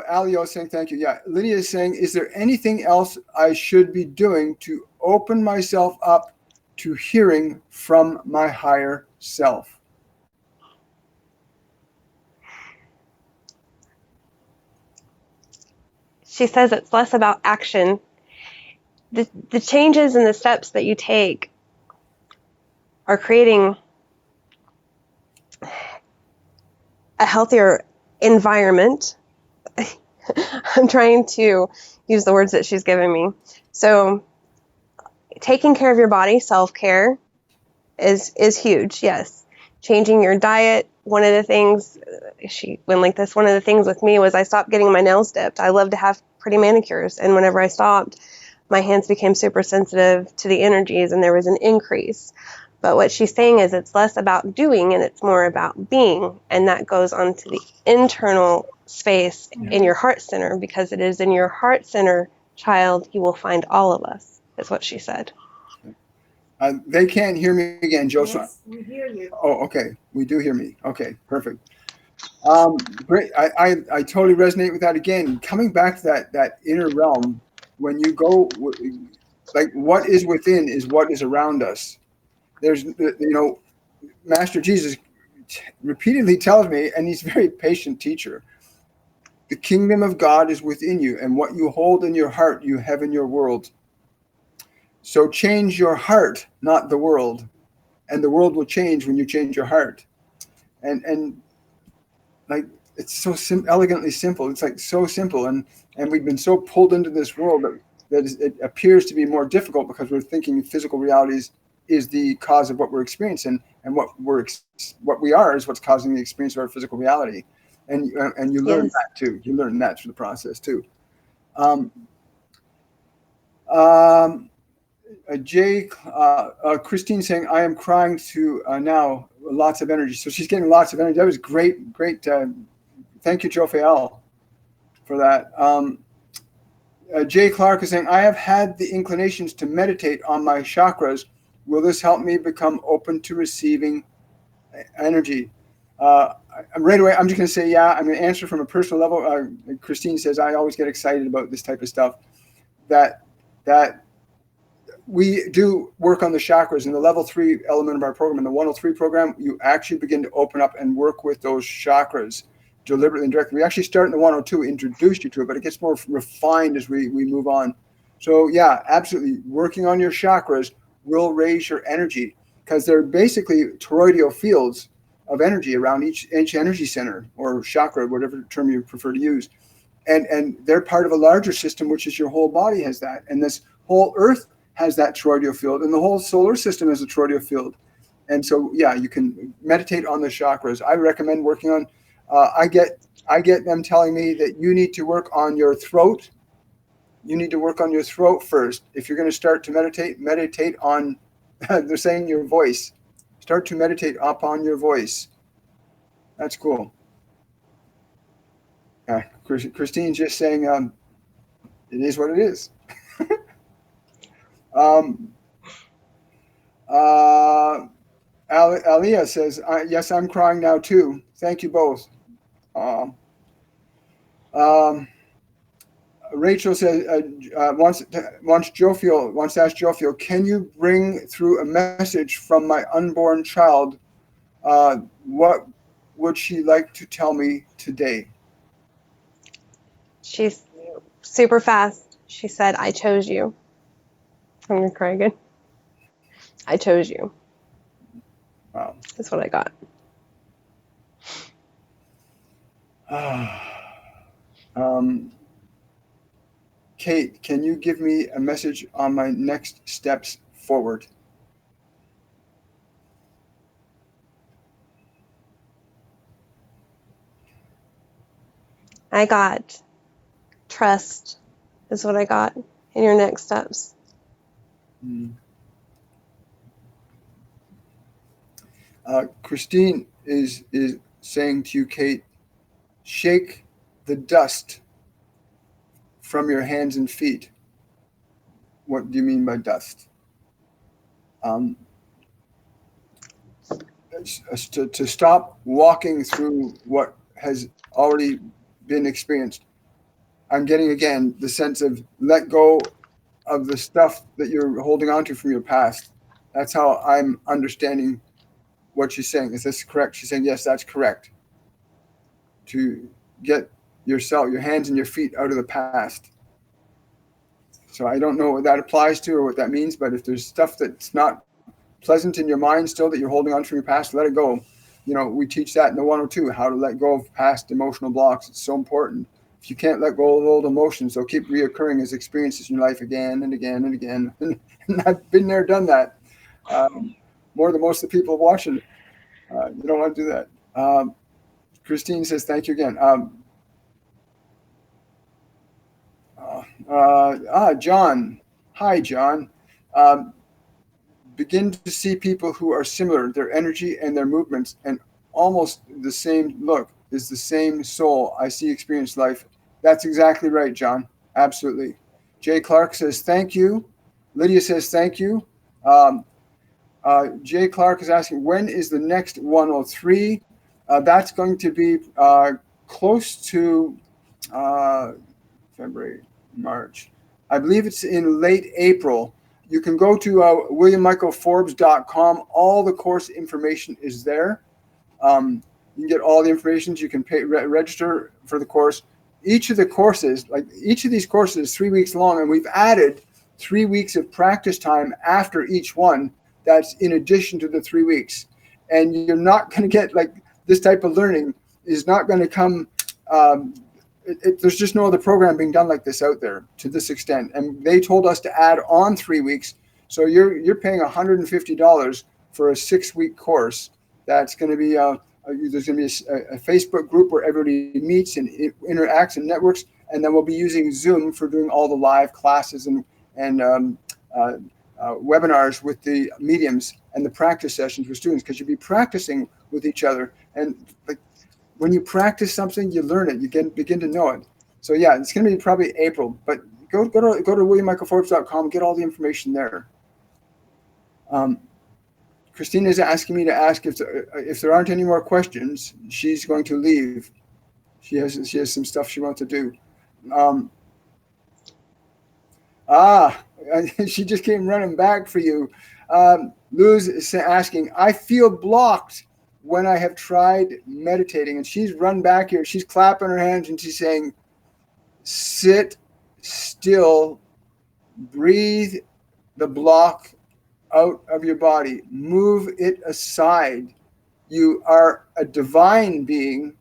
Alio is saying thank you. Yeah, Lydia is saying, is there anything else I should be doing to open myself up to hearing from my higher self? She says it's less about action. The changes and the steps that you take are creating a healthier environment. I'm trying to use the words that she's giving me. So taking care of your body, self-care, is huge, yes. Changing your diet, one of the things, she went like this, one of the things with me was I stopped getting my nails dipped. I love to have pretty manicures, and whenever I stopped, my hands became super sensitive to the energies, and there was an increase. But what she's saying is it's less about doing, and it's more about being, and that goes on to the internal space in your heart center, because it is in your heart center, child, you will find all of us, is what she said. They can't hear me again, Joseph. Yes, we hear you. Oh, okay. We do hear me. Okay, perfect. Great. I totally resonate with that again. Coming back to that inner realm, when you go, like what is within is what is around us. There's, Master Jesus repeatedly tells me, and he's a very patient teacher, the kingdom of God is within you, and what you hold in your heart, you have in your world. So change your heart, not the world. And the world will change when you change your heart. And like, it's so elegantly simple. It's like so simple. And we've been so pulled into this world that it appears to be more difficult because we're thinking physical realities is the cause of what we're experiencing, and what we are is what's causing the experience of our physical reality. And you learn Yes. that too. You learn that through the process too. Christine saying, I am crying to now, lots of energy. So she's getting lots of energy. That was great. Thank you, Jophiel, for that. Jay Clark is saying, I have had the inclinations to meditate on my chakras. Will this help me become open to receiving energy? Right away, I'm just going to say, yeah. I'm going to answer from a personal level. Christine says, I always get excited about this type of stuff. That we do work on the chakras in the level 3 element of our program. In the 103 program, you actually begin to open up and work with those chakras deliberately and directly. We actually start in the 102, introduce you to it, but it gets more refined as we move on. So yeah, absolutely. Working on your chakras will raise your energy because they're basically toroidal fields of energy around each energy center or chakra, whatever term you prefer to use. And they're part of a larger system, which is your whole body has that. And this whole earth has that toroidal field, and the whole solar system has a toroidal field. And so, yeah, you can meditate on the chakras. I recommend working on, I get them telling me that you need to work on your throat. You need to work on your throat first. If you're going to start to meditate on, they're saying your voice. Start to meditate upon your voice. That's cool. Christine's just saying, it is what it is. Aliyah says, yes, I'm crying now too. Thank you both. Rachel says, wants to ask Jophiel, can you bring through a message from my unborn child? What would she like to tell me today? She's super fast. She said, I chose you. I'm going to cry again. I chose you. Wow. That's what I got. Kate, can you give me a message on my next steps forward? I got trust is what I got in your next steps. Christine is saying to you, Kate, shake the dust from your hands and feet. What do you mean by dust? To stop walking through what has already been experienced. I'm getting, again, the sense of let go of the stuff that you're holding on to from your past. That's how I'm understanding what she's saying. Is this correct? She's saying, yes, that's correct. To get yourself, your hands and your feet out of the past. So I don't know what that applies to or what that means, but if there's stuff that's not pleasant in your mind still that you're holding on from your past, let it go. You know, we teach that in the 102, how to let go of past emotional blocks. It's so important. If you can't let go of old emotions, they'll keep reoccurring as experiences in your life again and again and again. And I've been there, done that. More than most of the people watching. You don't want to do that. Christine says, thank you again. John. Hi, John. Begin to see people who are similar, their energy and their movements, and almost the same look is the same soul. I see experienced life. That's exactly right, John. Absolutely. Jay Clark says, thank you. Lydia says, thank you. Jay Clark is asking, when is the next 103? That's going to be close to February, March. I believe it's in late April. You can go to WilliamMichaelForbes.com. All the course information is there. You can get all the information. You can register for the course. Each of the courses, like each of these courses is 3 weeks long, and we've added 3 weeks of practice time after each one. That's in addition to the 3 weeks. And you're not going to get like this type of learning is not going to come. There's just no other program being done like this out there to this extent. And they told us to add on 3 weeks. So you're paying $150 for a 6-week course. That's going to be there's going to be a Facebook group where everybody meets and interacts and networks. And then we'll be using Zoom for doing all the live classes and webinars with the mediums and the practice sessions with students, because you'll be practicing with each other. And like when you practice something, you learn it. You begin to know it. So yeah, it's going to be probably April. But go to WilliamMichaelForbes.com and get all the information there. Christina is asking me to ask if there aren't any more questions. She's going to leave. She has some stuff she wants to do. She just came running back for you. Luz is asking, I feel blocked when I have tried meditating. And she's run back here. She's clapping her hands and she's saying, sit still, breathe the block out of your body, move it aside. You are a divine being.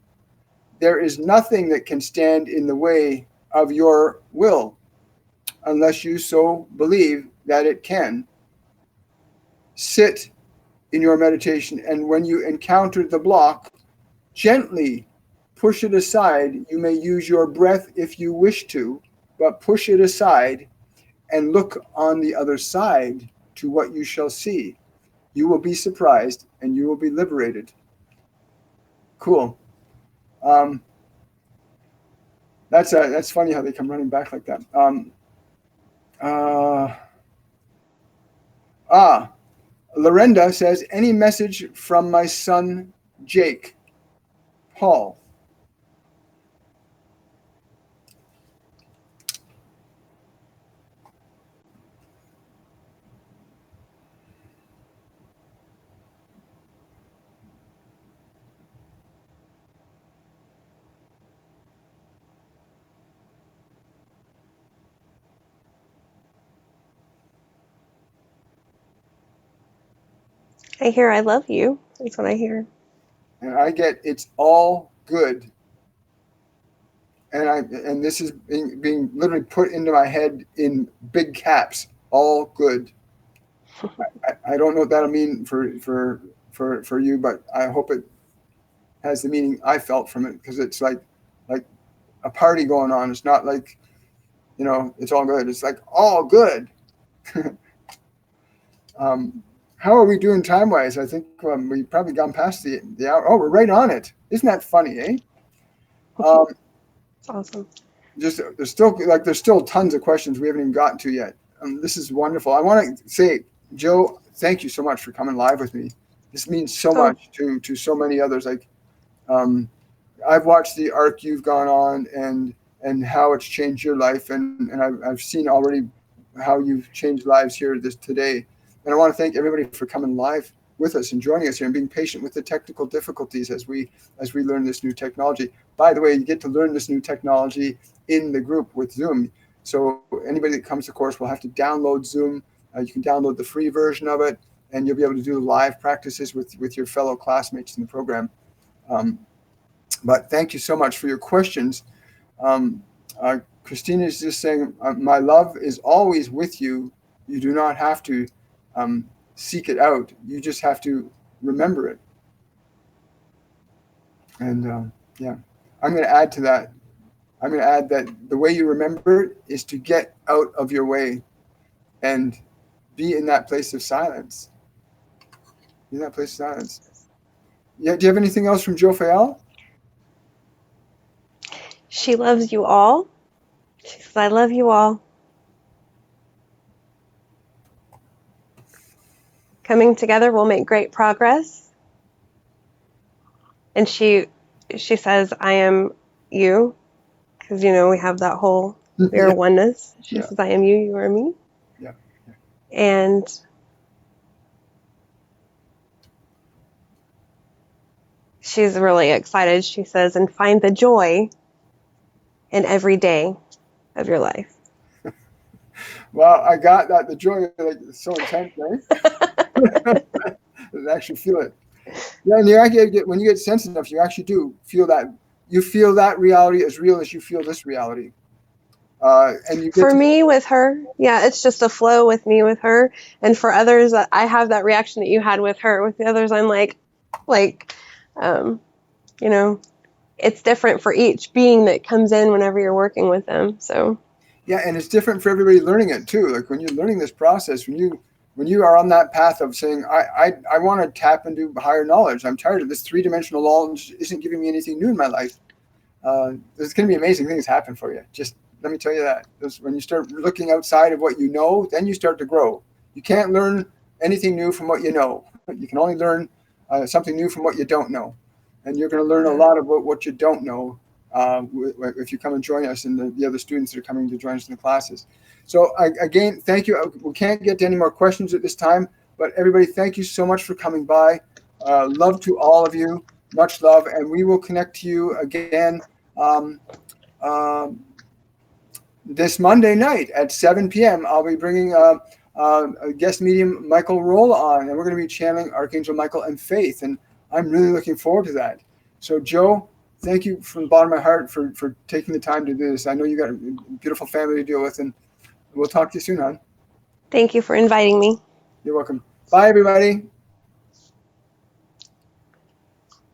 There is nothing that can stand in the way of your will unless you so believe that it can. Sit in your meditation, and when you encounter the block, gently push it aside. You may use your breath if you wish to, but push it aside and look on the other side to what you shall see. You will be surprised and you will be liberated. Cool. That's funny how they come running back like that. Lorenda says, any message from my son, Jake? Paul. I hear I love you. That's what I hear. And I get it's all good. And this is being literally put into my head in big caps. All good. I don't know what that'll mean for you, but I hope it has the meaning I felt from it, because it's like a party going on. It's not like, it's all good. It's like all good. How are we doing time-wise? I think we've probably gone past the hour. Oh, we're right on it. Isn't that funny, eh? It's awesome. There's still tons of questions we haven't even gotten to yet. This is wonderful. I want to say, Joe, thank you so much for coming live with me. This means so much to so many others. Like, I've watched the arc you've gone on and how it's changed your life, and I've seen already how you've changed lives here today. And I want to thank everybody for coming live with us and joining us here and being patient with the technical difficulties as we learn this new technology. By the way, you get to learn this new technology in the group with Zoom. So anybody that comes to course will have to download Zoom. You can download the free version of it, and you'll be able to do live practices with your fellow classmates in the program. But thank you so much for your questions. Christina is just saying, my love is always with you. You do not have to seek it out. You just have to remember it. And I'm going to add to that. I'm going to add that the way you remember it is to get out of your way and be in that place of silence. Be in that place of silence. Yeah. Do you have anything else from Jophiel? She loves you all. She says, I love you all. Coming together will make great progress. And she says, I am you. Because, we have that whole, we are oneness. She says, I am you, you are me. Yeah. And she's really excited. She says, and find the joy in every day of your life. Well, I got that. The joy, it's so intense, right? I actually feel it. Yeah, and when you get sensitive enough, you actually do feel that. You feel that reality as real as you feel this reality. And you get me with her, it's just a flow with me with her. And for others, I have that reaction that you had with her. With the others, I'm it's different for each being that comes in whenever you're working with them. So. Yeah, and it's different for everybody learning it too. Like when you're learning this process, when you are on that path of saying, I want to tap into higher knowledge. I'm tired of this three-dimensional knowledge isn't giving me anything new in my life. There's going to be amazing things happen for you. Just let me tell you that. When you start looking outside of what you know, then you start to grow. You can't learn anything new from what you know. You can only learn something new from what you don't know. And you're going to learn a lot about what you don't know if you come and join us and the other students that are coming to join us in the classes. So again, thank you. We can't get to any more questions at this time, but everybody, thank you so much for coming by. Love to all of you. Much love. And we will connect to you again this Monday night at 7 p.m. I'll be bringing a guest medium, Michael Roll, on, and we're going to be channeling Archangel Michael and Faith. And I'm really looking forward to that. So, Joe, thank you from the bottom of my heart for taking the time to do this. I know you got a beautiful family to deal with, and we'll talk to you soon, hon. Thank you for inviting me. You're welcome. Bye, everybody.